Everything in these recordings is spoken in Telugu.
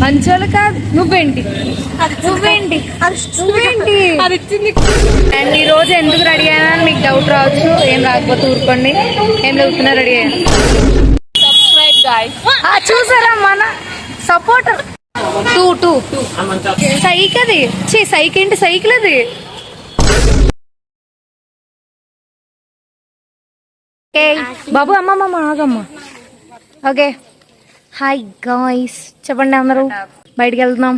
మంచోళ్ళు కాదు. నువ్వేంటి అండ్ ఈ రోజు ఎందుకు రెడీ అయినా మీకు డౌట్ రావచ్చు. ఏం రాకపోతే ఊరుకోండి. ఏం లేకున్నా రెడీ అయ్యాను. చూసారా మన సపోర్టర్. టూ సైక్ అది. సైక్ ఏంటి? సైకిల్ అది. బాబు అమ్మమ్మ ఆగమ్మ. ఓకే హాయ్ గాయ్స్, చెప్పండి అందరూ. బయటికి వెళ్తున్నాం.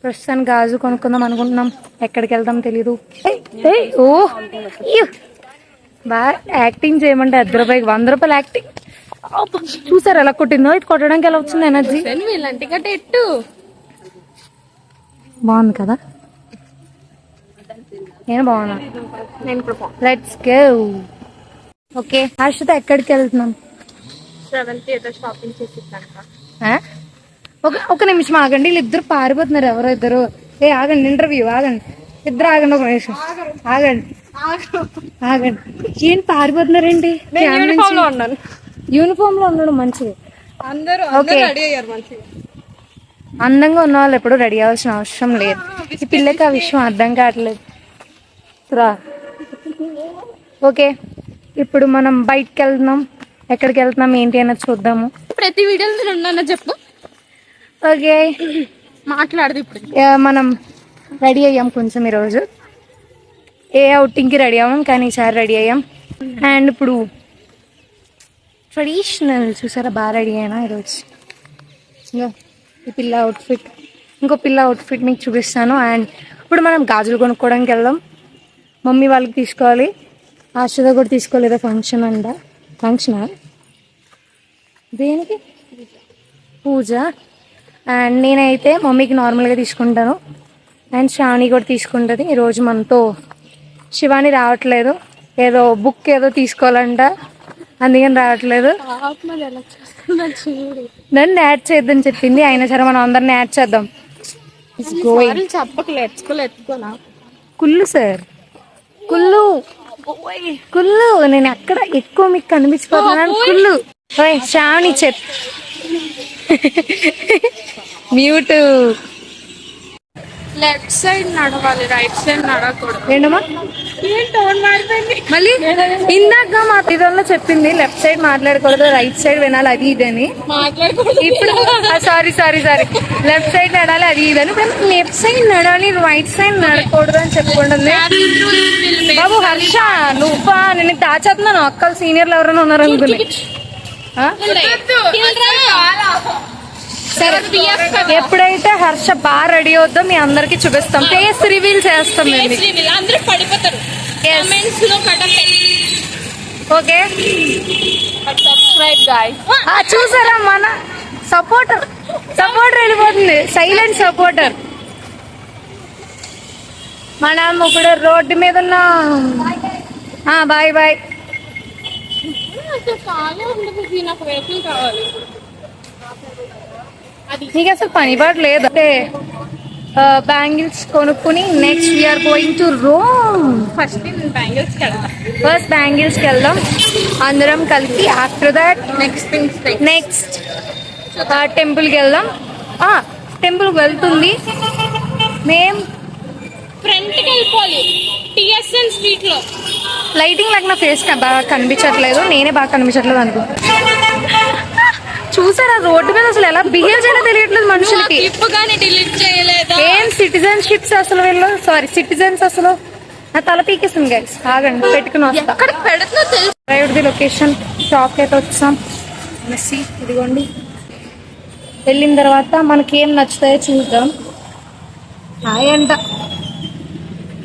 ప్రస్తుతానికి గాజు కొనుక్కుందాం అనుకుంటున్నాం. ఎక్కడికి వెళ్దాం తెలీదు. ఓ బాగా యాక్టింగ్ చేయమంటే ₹10 ₹100 యాక్టింగ్. చూసారు ఎలా కొట్టిందో. ఇది కొట్టడానికి ఎలా వచ్చింది ఎనర్జీ? బాగుంది కదా. నేను బాగున్నా. Let's go. ఓకే హర్షిత ఎక్కడికి వెళ్తున్నాం? షాపింగ్ చేసి ఒక నిమిషం ఆగండి. వీళ్ళిద్దరు పారిపోతున్నారు. ఎవరో ఇద్దరు. ఆగండి, ఇంటర్వ్యూ. ఆగండి, ఇద్దరు ఆగండి. ఒక నిమిషం ఆగండి. ఏంటి పారిపోతున్నారేంటి? యూనిఫామ్ లో ఉండడం మంచిది. అందంగా ఉన్న వాళ్ళు ఎప్పుడు రెడీ అవ్వాల్సిన అవసరం లేదు. ఈ పిల్లకి ఆ విషయం అర్థం కావట్లేదు. ఓకే ఇప్పుడు మనం బయటకు వెళ్తున్నాం. ఎక్కడికి వెళ్తున్నాం ఏంటి అన్నది చూద్దాము. ప్రతి వీడియోలో ఉన్నా చెప్పు. ఓకే మాట్లాడదు. ఇప్పుడు మనం రెడీ అయ్యాం కొంచెం ఈరోజు. ఏ అవుటింగ్కి రెడీ అవ్వం కానీ ఈసారి రెడీ అయ్యాం. అండ్ ఇప్పుడు ట్రెడిషనల్ చూసారా, బాగా రెడీ అయినా ఈరోజు. ఈ పిల్ల అవుట్ఫిట్, ఇంకో పిల్ల అవుట్ఫిట్ మీకు చూపిస్తాను. అండ్ ఇప్పుడు మనం గాజులు కొనుక్కోవడానికి వెళ్దాం. మమ్మీ వాళ్ళకి తీసుకోవాలి. ఆశ్రద కూడా తీసుకోలేదా? ఫంక్షనా దేనికి? పూజ. అండ్ నేనైతే మమ్మీకి నార్మల్గా తీసుకుంటాను. అండ్ శ్రావణి కూడా తీసుకుంటుంది. ఈరోజు మనతో శివాని రావట్లేదు. ఏదో బుక్ ఏదో తీసుకోవాలంట, అందుకని రావట్లేదు. నన్ను యాడ్ చేద్దని చెప్పింది. అయినా సరే మనం అందరిని యాడ్ చేద్దాం. కుళ్ళు సార్, కుళ్ళు. నేను అక్కడ ఎక్కువ మీకు కనిపించిపోతున్నాను. కుళ్ళు. శ్రావణి మ్యూట్. లెఫ్ట్ సైడ్ నడవాలి, రైట్ సైడ్ నడకూడదు. ఏంటమ్మా మళ్ళీ? ఇందాక మా తీరంలో చెప్పింది లెఫ్ట్ సైడ్ మాట్లాడకూడదు, రైట్ సైడ్ వినాలి, అది ఇదని. ఇప్పుడు సారీ లెఫ్ట్ సైడ్ నడాలి, అది ఇదని. ఇప్పుడు లెఫ్ట్ సైడ్ నడాలి, రైట్ సైడ్ నడకూడదు అని చెప్పుకుంటుంది. బాబు హర్ష, నువ్వా? నేను దాచేస్తున్నాను. అక్కలు సీనియర్లు ఎవరైనా ఉన్నారు అనుకుని. సరే, ఎప్పుడైతే హర్ష బాగా రెడీ అవుద్దో మీ అందరికి చూపిస్తాం. ఫేస్ రివీల్ చేస్తాం. ఓకే చూసారా మన సపోర్టర్ వెళ్ళిపోతుంది. Silent supporter. మనం ఇప్పుడు రోడ్డు మీద ఉన్న బాయ్ నీకు అసలు పని పాటు లేదు. అంటే బ్యాంగిల్స్ కొనుక్కుని next we are going to Rome. First బ్యాంగిల్స్కి వెళ్దాం అందరం కలిపి. ఆఫ్టర్ దాట్ నెక్స్ట్ టెంపుల్కి వెళ్దాం. టెంపుల్ వెళ్తుంది. మేం ఫ్రంట్కి వెళ్ళిపోవాలి. టిఎస్ఎన్ స్ట్రీట్ లో లైటింగ్ లాగా నా ఫేస్ బాగా కనిపించట్లేదు. నేనే బాగా కనిపించట్లేదు అనుకో. చూసారా రోడ్డు మీద అసలు ఎలా బిహేవ్ చేయాలో తెలియట్లేదు మనుషులకి. ఏం సిటిజన్షిప్స్ అసలు వీళ్ళు. సిటిజన్స్ అసలు. నా తల పీకేస్తుంది గైస్. ఆగండి, పెట్టుకుని వస్తా. డ్రైవ్ది లొకేషన్. షాప్కి అయితే వచ్చాం. ఇదిగోండి. వెళ్ళిన తర్వాత మనకి ఏం నచ్చుతాయో చూద్దాం.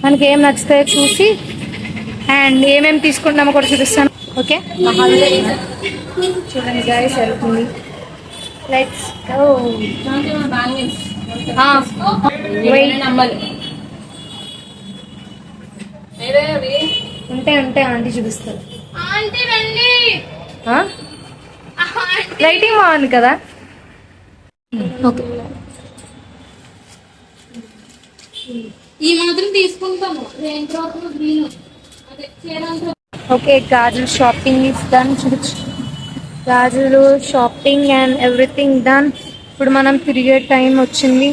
మనకి ఏం నచ్చుతాయో చూసి అండ్ ఏమేమి తీసుకుంటామో కూడా చూపిస్తాను. ఓకే చూడండి గైస్, వెళ్తుంది. Let's go. ఉంటే ఆంటీ చూపిస్తారు. లైటింగ్ బాగుంది కదా. ఓకే ఈ మాత్రం తీసుకుంటాము. ఓకే గాజులు షాపింగ్ ఇస్ డన్. గాజులు షాపింగ్ అండ్ ఎవ్రీథింగ్ డన్. ఇప్పుడు మనం తిరిగే టైం వచ్చింది.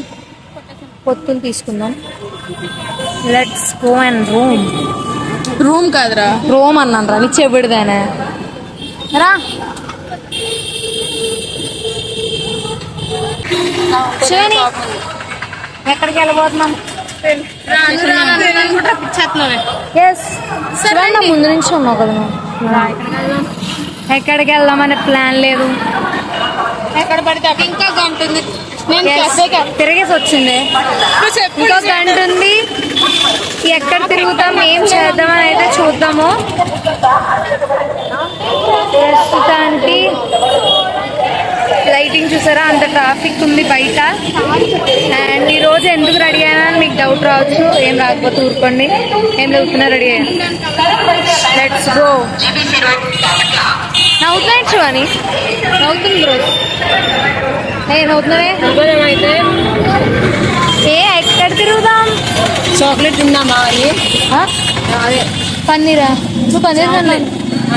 పొత్తులు తీసుకుందాం. లెట్స్ గో అండ్ రూమ్ కాదురా, రోమ్ అన్నాను రా, నీ చెబుడుదానా రా. శివాని, ఎక్కడికి వెళ్ళబోతున్నాం? ఎస్ శివాని, ముందు నుంచి ఉన్నావు కదా నువ్వు. ఎక్కడికి వెళ్దామనే ప్లాన్ లేదు. ఎక్కడ పడితే ఇంకా గంట ఉంది. నేను Yes, తిరిగేసి వచ్చింది. ఇంకో గంట ఉంది. ఎక్కడ తిరుగుతాం, ఏం చేద్దామని అయితే చూద్దాము. ప్రస్తుతానికి లైటింగ్ చూసారా, అంత ట్రాఫిక్ ఉంది బయట. అండ్ ఈ రోజు ఎందుకు రెడీ అయినా అని మీకు డౌట్ రావచ్చు. ఏం రాకపోతే ఊరుకోండి, ఏం చదువుతున్నా రెడీ అయ్యాను. Let's go. నవ్వుతున్నాయి చూడని, నవ్వుతుంది రోజు. నవ్వుతున్నావే. ఏ ఎక్కడ తిరుగుదాం? చాక్లెట్ తిందామా? అదే పన్నీరా? నువ్వు పన్నీర్ తిన్నాను.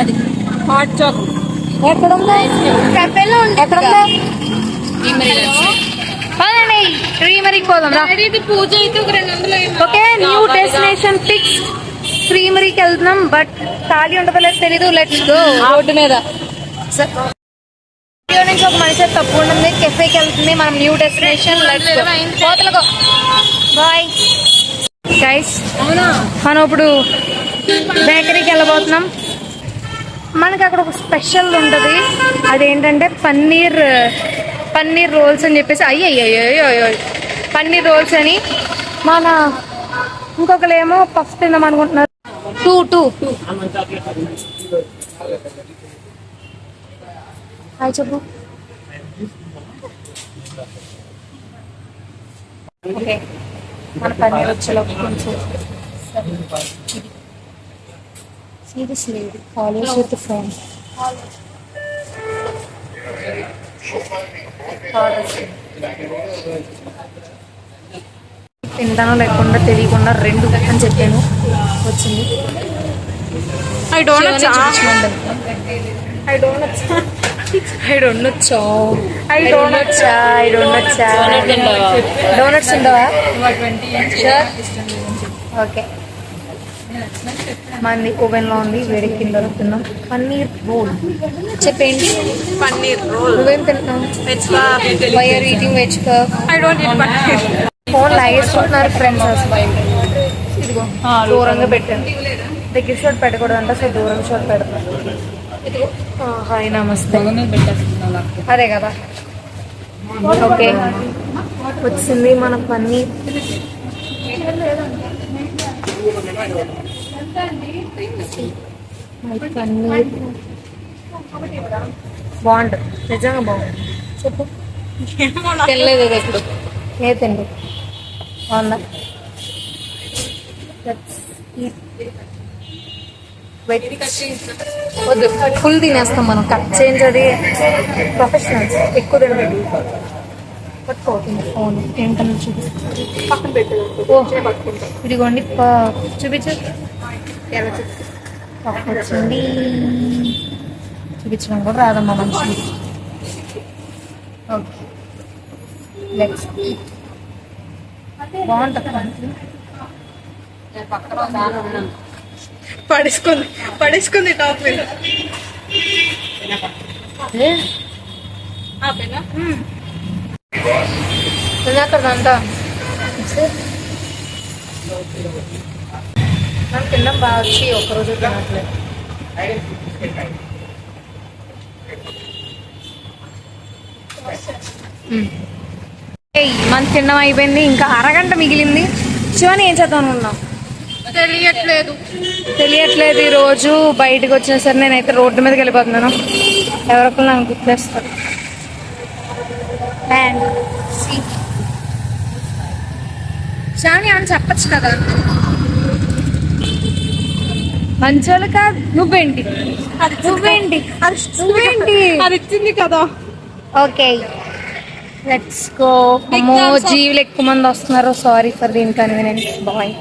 అది హాట్ చాక్లెట్ ఎక్కడ ఉందా? కెఫేలో ఉంది. ఎక్కడ ఉందా? పదండి, క్రీమరీకి పోదాం రా. ఇది పూజ అయితే ఒక 200. Okay, new destination fix. క్రీమరీకి వెళ్తున్నాం, బట్ ఖాళీ ఉండదో లేదు తెలీదు. Let's go. రోడ్డు మీద నుంచి ఒక మనిషి తప్పు ఉంటుంది. కెఫేకి వెళ్తుంది. మనం న్యూ డెస్టినేషన్. Let's go. పోతలకు బాయ్ గైస్. మనం ఇప్పుడు బేకరీకి వెళ్ళబోతున్నాం. మనకి అక్కడ ఒక స్పెషల్ ఉంటుంది. అదేంటంటే పన్నీర్ రోల్స్ అని చెప్పేసి. అయ్యో పన్నీర్ రోల్స్ అని. మన ఇంకొకరేమో పఫ్ తిందాం అనుకుంటున్నారు. టూ హాయ్ చెప్పు. ఓకే, మన పన్నీర్ వచ్చేలోపు కొంచెం సీరియస్లీ ఫాలోస్ విత్ ఫోన్. తింటానో లేకుండా తెలియకుండా 2 అని చెప్పాను. వచ్చింది. I don't know. డోనట్స్ ఉండవా? ఓకే, మంది ఓవెన్ లో ఉంది, వేడెక్కిన దొరుకుతున్నాం. పన్నీర్ రోల్ చెప్పేంటి? పన్నీర్ రోల్. నువ్వేం తింటున్నావు? Why are eating veg puff? I don't eat paneer. Phone లాగేసుకుంటున్నారు ఫ్రెండ్స్ అసలు. ఇదిగో దూరంగా పెట్టాను. దగ్గర షాట్ పెట్టకూడదంట, సో దూరం షాట్ పెడతాను. ఇదిగో హాయ్ నమస్తే. అదే కదా. ఓకే, వచ్చింది మన పన్నీర్. పన్నీర్ బాగుంటుంది, నిజంగా బాగుంటుంది. చెప్పు. తెలియదు ఎప్పుడు. లేదండి, బాగుందా? వద్దు, ఫుల్ తినేస్తాం మనం. కట్ చేంజ్ అది ప్రొఫెషనల్స్ ఎక్కువ తినలేదు. పట్టుకోవద్దు ఫోన్ ఏంటని చూపిస్తాను. పక్కన పెట్టు. ఇదిగోండి చూపించు. వచ్చింది. చూపించడం కూడా రాదమ్మా మనిషి. Okay, let's. బాగుంటుంది. పడేసుకుంది టాప్ మీద. అక్కడంతా మనం తిన్నాం బాగా వచ్చి ఒక్కరోజు తినట్లేదు. మన తిన్నాం అయిపోయింది, ఇంకా అరగంట మిగిలింది. శివాని ఏం చేద్దాం అనుకున్నాం? తెలియట్లేదు. ఈ రోజు బయటకు వచ్చినా సరే నేనైతే రోడ్డు మీదకి వెళ్ళిపోతున్నాను. ఎవరొకరు నన్ను గుర్తులేస్తారు. శాని అని చెప్పచ్చు కదా. మంచోళ్ళు కాదు. నువ్వేంటి అది ఇచ్చింది కదా. Okay, let's go. అమ్మో, జీవులు ఎక్కువ మంది వస్తున్నారు. Sorry for the inconvenience. Bye.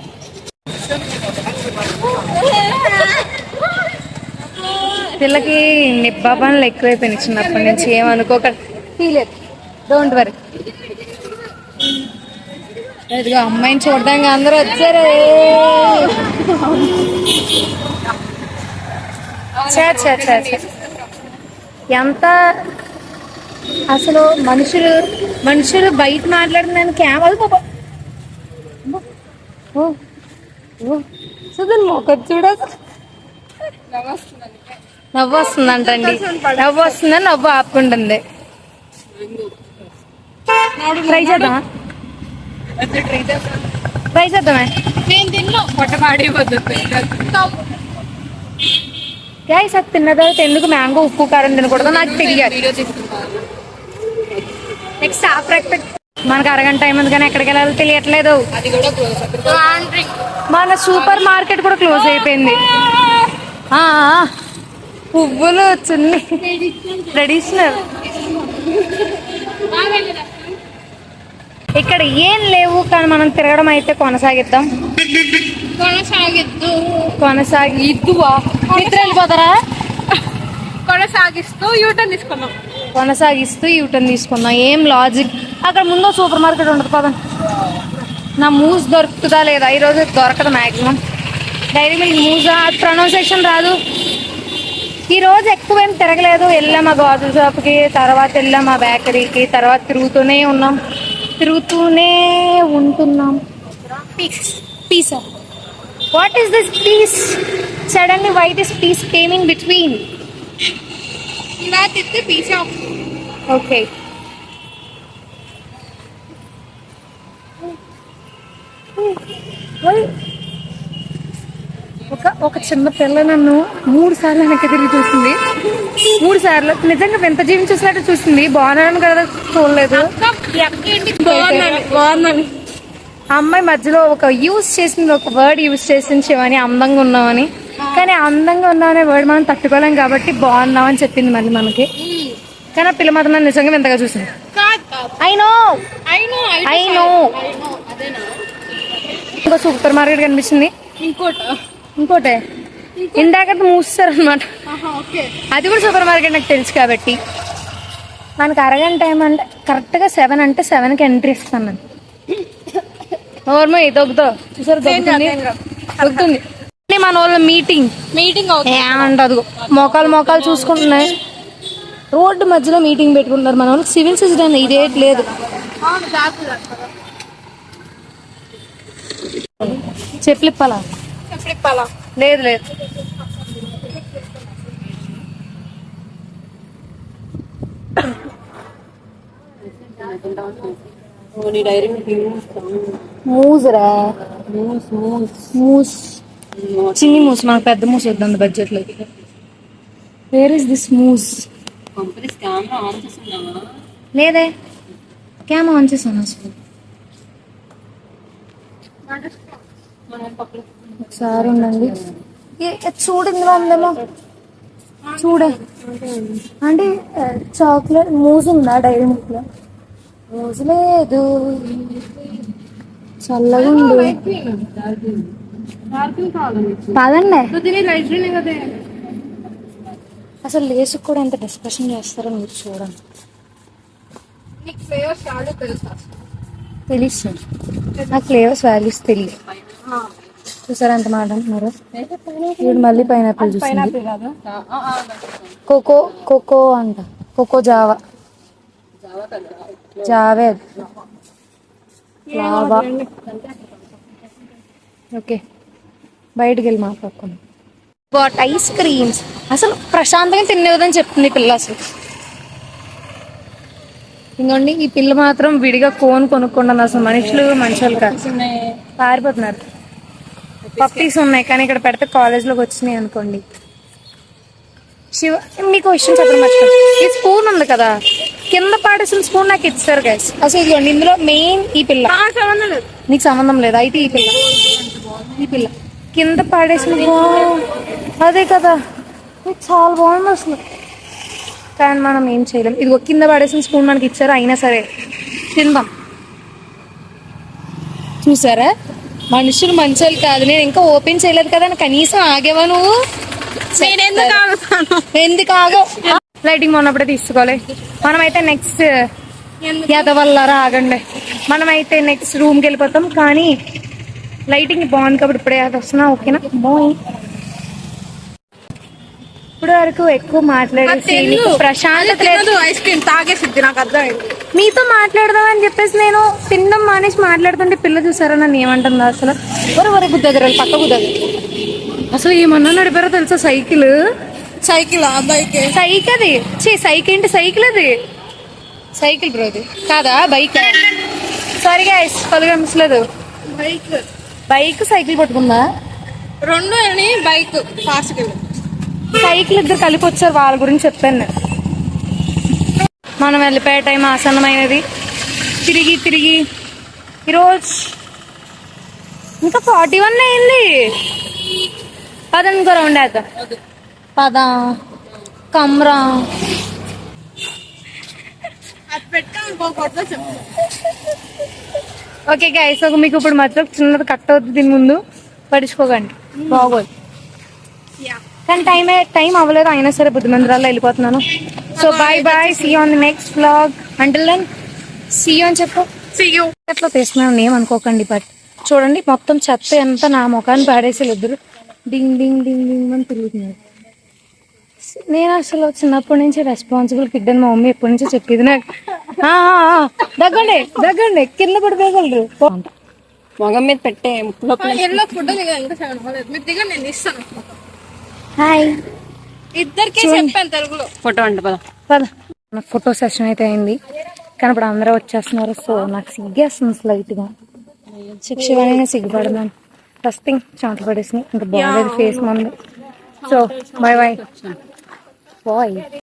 పిల్లకి నిబ్బా పనులు ఎక్కువైపోయినాయి చిన్నప్పటి నుంచి. ఏమనుకోకండి. Don't worry. ఇదిగో అమ్మాయిని చూడడానికి అందరూ వచ్చారు. ఎంత అసలు మనుషులు బయట మాట్లాడుతున్నాను క్యామరా సుధన్ మొక్క చూడ నవ్వు వస్తుందంటండి. నవ్వు వస్తుందని నవ్వు ఆపుకుంటుంది. ట్రై చేద్దామా? ట్రై చేద్దామే. నేను తిన్నా పొట్ట పాడైపోతుంది. గైస్ అది తిన్న తర్వాత ఎందుకు మ్యాంగో ఉప్పు కారం తినకూడదు నాకు తెలియాలి. నెక్స్ట్ మనకు అరగంట టైం ఉంది కానీ ఎక్కడికి వెళ్ళాలో తెలియట్లేదు. మన సూపర్ మార్కెట్ కూడా క్లోజ్ అయిపోయింది. పువ్వులు చున్నీ ట్రెడిషనల్. ఇక్కడ ఏం లేవు కానీ మనం తిరగడం అయితే కొనసాగిద్దాం. కొనసాగిద్దువా నిద్ర వెళ్ళిపోతారా? కొనసాగిస్తూ యూటర్న్ తీసుకుందాం. ఏం లాజిక్. అక్కడ ముందు సూపర్ మార్కెట్ ఉండదు. పదం నా మూజ్ దొరుకుతుందా లేదా? ఈరోజు దొరకదు మ్యాక్సిమం. డైరీ మిల్క్ మూజా ప్రొనౌన్సియేషన్ రాదు. ఈరోజు ఎక్కువేం తిరగలేదు. వెళ్ళాం ఆ గాజుల షాప్కి, తర్వాత వెళ్ళాం ఆ బేకరీకి, తర్వాత తిరుగుతూనే ఉంటున్నాం. Pisa. What is this piece? Suddenly why this piece came in between? That is the pizza. Okay. ఒక చిన్న పిల్ల నన్ను 3 సార్లు వెనక్కి తిరిగి చూసింది. 3 సార్లు నిజంగా వింత జీవిని చూసినట్టు చూసింది. బాగున్నాను కదా చూడలేదు. బాగున్నాను. ఆ అమ్మాయి మధ్యలో ఒక వర్డ్ యూజ్ చేసింది శివాని, అందంగా ఉన్నామని. కానీ అందంగా ఉన్నామనే వర్డ్ మనం తట్టుకోలేం కాబట్టి బాగున్నామని చెప్పింది మళ్ళీ మనకి. కానీ ఆ పిల్ల మాత్రం నన్ను నిజంగా వింతగా చూసింది. I know. ఇంకో సూపర్ మార్కెట్ కనిపించింది. ఇంకోటే ఇందాక మూస్తారు అనమాట. అది కూడా సూపర్ మార్కెట్ నాకు తెలుసు కాబట్టి. మనకు అరగంట టైం అంటే కరెక్ట్గా 7 అంటే 7కి ఎంట్రీ ఇస్తాను. నోర్మల్ దొక్కుతో చూసారు దొక్కుతుంది. మన వాళ్ళ మీటింగ్ ఏమంటది. మోకాలు చూసుకుంటున్నాయి. రోడ్డు మధ్యలో మీటింగ్ పెట్టుకుంటున్నారు మన వాళ్ళకి. సివిల్ సిస్టమ్ ఇదే లేదు. చెప్పలిప్పాలా? లేదు. మూజరా మూస్ చిన్ని మూస్. మనకు పెద్ద మూస్ వద్దు బడ్జెట్ లో. Where is this mousse? లేదే కెమెరా ఆన్ చేసాను అసలు. ఒకసారి ఉండండి. చూడు ఇందులో ఉందేమో చూడే. అంటే చాక్లెట్ మూజ్ ఉందా? డైరీ మిల్క్ లో మూజ్ లేదు. చల్లగా ఉంది. కాదండి అసలు లేసుకు కూడా ఎంత డిస్కషన్ చేస్తారో మీరు చూడండి. తెలుసు నాకు ఫ్లేవర్స్ వాల్యూస్ తెలియదు. చూసారా ఎంత మాట అంటున్నారు. ఇప్పుడు మళ్ళీ పైనాపిల్ చూసింది. కోకో అంట. Cocoa జావే lava. ఓకే బయటకు వెళ్ళి మాట్లాడుకున్నాం. What ice creams. అసలు ప్రశాంతంగా తినేదని చెప్తుంది పిల్ల. అసలు ఇంకోండి ఈ పిల్ల మాత్రం విడిగా కొనుక్కుంటాను. అసలు మనుషులు కాదు పారిపోతున్నారు. పప్పీస్ ఉన్నాయి కానీ ఇక్కడ పెడితే కాలేజ్లోకి వచ్చినాయి అనుకోండి. మీకు విషయం చెప్పడం మర్చిపోయి, ఈ స్పూన్ ఉంది కదా కింద పాడేసిన స్పూన్ నాకు ఇచ్చారు గైస్. అసలు ఇదిగోండి ఇందులో మెయిన్ ఈ పిల్ల. నీకు సంబంధం లేదు అయితే ఈ పిల్ల కింద పాడేసిన అదే కదా. చాలా బాగుంది అసలు. కానీ మనం ఏం చేయలేం. ఇదిగో కింద పడేసిన స్పూన్ మనకి ఇచ్చారు. అయినా సరే తిందాం. చూసారా మనుషులు మంచోళ్ళు కాదు. నేను ఇంకా ఓపెన్ చేయలేదు కదా కనీసం ఆగేవా నువ్వు? ఎందుకు ఆగో? లైటింగ్ మొన్నప్పుడే తీసుకోవాలి. మనమైతే నెక్స్ట్ ఎదవల్లారా ఆగండి. మనమైతే నెక్స్ట్ రూమ్కి వెళ్ళిపోతాం. కానీ లైటింగ్ బాగుంది కాబట్టి ఇప్పుడే అది వస్తున్నా. ఓకేనా బాయ్. ఇప్పుడు వరకు ఎక్కువ మాట్లాడేసి నీకు ప్రశాంతత లేదు. ఐస్ క్రీమ్ తాగేసిద్ది, నాకు అర్థమైంది. మీతో మాట్లాడదాం అని చెప్పేసి నేను తినడం మానేసి మాట్లాడుతుంటే పిల్ల చూసారా నన్ను ఏమంటుందో అసలు. వరకు గుద్దగర పక్క గుద్దగర అసలు ఏమన్నా నడిపారో తెలుసా? సైకిల్ బైక్ సైకిల్ అది సైకిల్ ఏంటి? సైకిల్ అది సైకిల్ బ్రో, అది కాదా బైక్? సారీ గైస్, కొద్దిగా మిస్లేదు. Bike cycle పట్టుకుందా? రెండు అని బైక్ ఫాస్ట్ సైకిల్ ఇద్దరు కలిపి వచ్చారు, వాళ్ళ గురించి చెప్పాను నేను. మనం వెళ్ళిపోయే టైం ఆసన్నమైనది. తిరిగి ఈరోజు ఇంకా 41 అయింది. పదంకో రౌండ్ వేద్దాం. పద కమ్రా. ఓకే గైస్, మీకు ఇప్పుడు మధ్యలో చిన్నది కట్ అవుతుంది. దీని ముందు పడుచుకోకండి, బాగోదు. కానీ టైం అవ్వలేదు, అయినా సరే బుద్ధిమందిరాల్లో వెళ్ళిపోతున్నాను. So bye, see you on the next vlog. Until then see you అని చెప్పు. అట్లా తీస్తున్నాను ఏమనుకోకండి. బట్ చూడండి, మొత్తం చెత్త ఎంత నా ముఖాన్ని పాడేసి ఇద్దరు డింగ్ డింగ్ డింగ్ డింగ్ అని తిరుగుతున్నారు. నేను అసలు చిన్నప్పటి నుంచి రెస్పాన్సిబుల్ కిడ్ అని మా మమ్మీ ఎప్పటి నుంచో చెప్పేది నాకు. దగ్గండి కింద పడిపోగలరు. మొగం మీద పెట్టే ఫుడ్ నేను ఇస్తాను. హాయ్, ఇద్దరికి చెప్పాను తెలుగులో ఫోటో అంటే. పద. నాకు ఫోటో సెషన్ అయితే అయింది, కానీ ఇప్పుడు అందరూ వచ్చేస్తున్నారు. సో నాకు సిగ్గేస్తుంది స్లైట్గా. శిక్షణ సిగ్గుపడదాను. ఫస్ట్ థింగ్ చెమటలు పడేసి ఇంకా బాగాలేదు ఫేస్ ముందు. So bye.